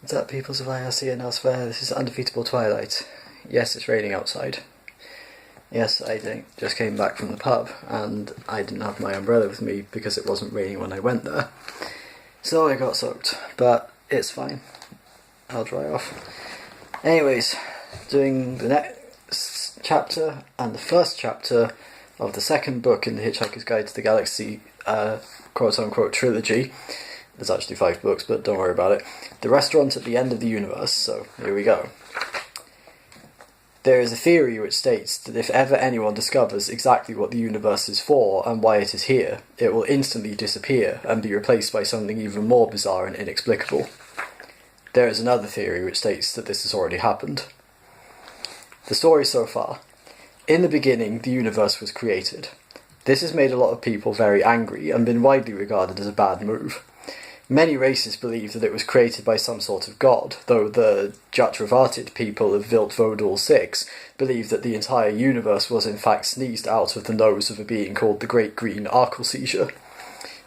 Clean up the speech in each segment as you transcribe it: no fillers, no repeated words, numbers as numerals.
What's up, people of IRC and elsewhere? This is Undefeatable Twilight. Yes, it's raining outside. Yes, I just came back from the pub, and I didn't have my umbrella with me because it wasn't raining when I went there. So I got soaked, but it's fine. I'll dry off. Anyways, doing the next chapter, and the first chapter of the second book in the Hitchhiker's Guide to the Galaxy quote-unquote trilogy. There's actually 5 books, but don't worry about it. The Restaurant at the End of the Universe, so here we go. There is a theory which states that if ever anyone discovers exactly what the universe is for and why it is here, it will instantly disappear and be replaced by something even more bizarre and inexplicable. There is another theory which states that this has already happened. The story so far. In the beginning, the universe was created. This has made a lot of people very angry and been widely regarded as a bad move. Many races believe that it was created by some sort of god, though the Jatravartid people of Vilt Vodul 6 believe that the entire universe was in fact sneezed out of the nose of a being called the Great Green Arkelseizure.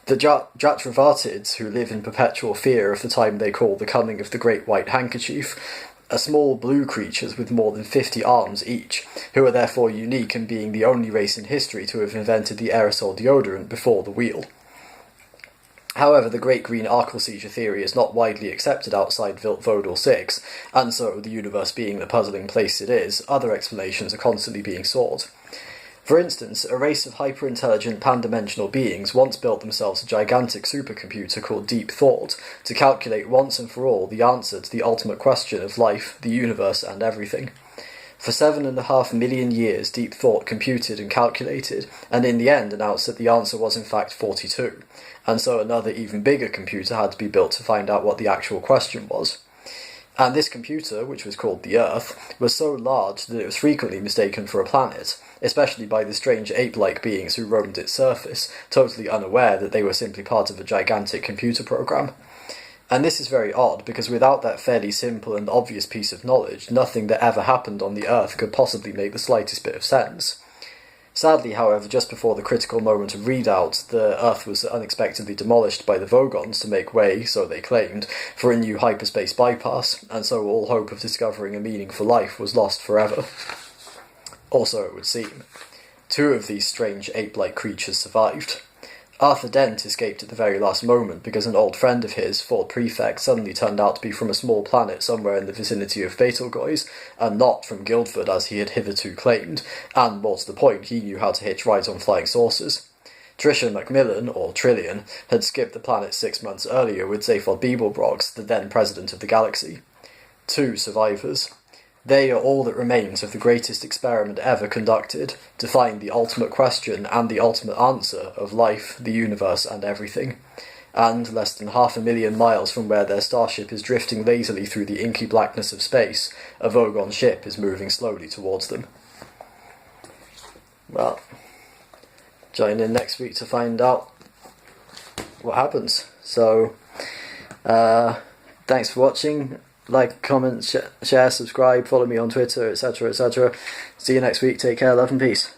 The Jatravartids, who live in perpetual fear of the time they call the coming of the Great White Handkerchief, are small blue creatures with more than 50 arms each, who are therefore unique in being the only race in history to have invented the aerosol deodorant before the wheel. However, the Great Green Arkelseizure theory is not widely accepted outside Vilt Vodul 6, and so, the universe being the puzzling place it is, other explanations are constantly being sought. For instance, a race of hyper-intelligent pan-dimensional beings once built themselves a gigantic supercomputer called Deep Thought to calculate once and for all the answer to the ultimate question of life, the universe, and everything. For 7.5 million years, Deep Thought computed and calculated, and in the end announced that the answer was in fact 42, and so another even bigger computer had to be built to find out what the actual question was. And this computer, which was called the Earth, was so large that it was frequently mistaken for a planet, especially by the strange ape-like beings who roamed its surface, totally unaware that they were simply part of a gigantic computer program. And this is very odd, because without that fairly simple and obvious piece of knowledge, nothing that ever happened on the Earth could possibly make the slightest bit of sense. Sadly, however, just before the critical moment of readout, the Earth was unexpectedly demolished by the Vogons to make way, so they claimed, for a new hyperspace bypass, and so all hope of discovering a meaning for life was lost forever. Also, it would seem, 2 of these strange ape-like creatures survived. Arthur Dent escaped at the very last moment because an old friend of his, Ford Prefect, suddenly turned out to be from a small planet somewhere in the vicinity of Betelgeuse, and not from Guildford as he had hitherto claimed, and, more to the point, he knew how to hitch rides on flying saucers. Tricia Macmillan, or Trillian, had skipped the planet 6 months earlier with Zaphod Beeblebrox, the then president of the galaxy. 2 survivors. They are all that remains of the greatest experiment ever conducted, to find the ultimate question and the ultimate answer of life, the universe, and everything. And, less than 500,000 miles from where their starship is drifting lazily through the inky blackness of space, a Vogon ship is moving slowly towards them. Well, join in next week to find out what happens. So, thanks for watching. Like, comment, share, subscribe, follow me on Twitter, etc, etc. See you next week. Take care, love and peace.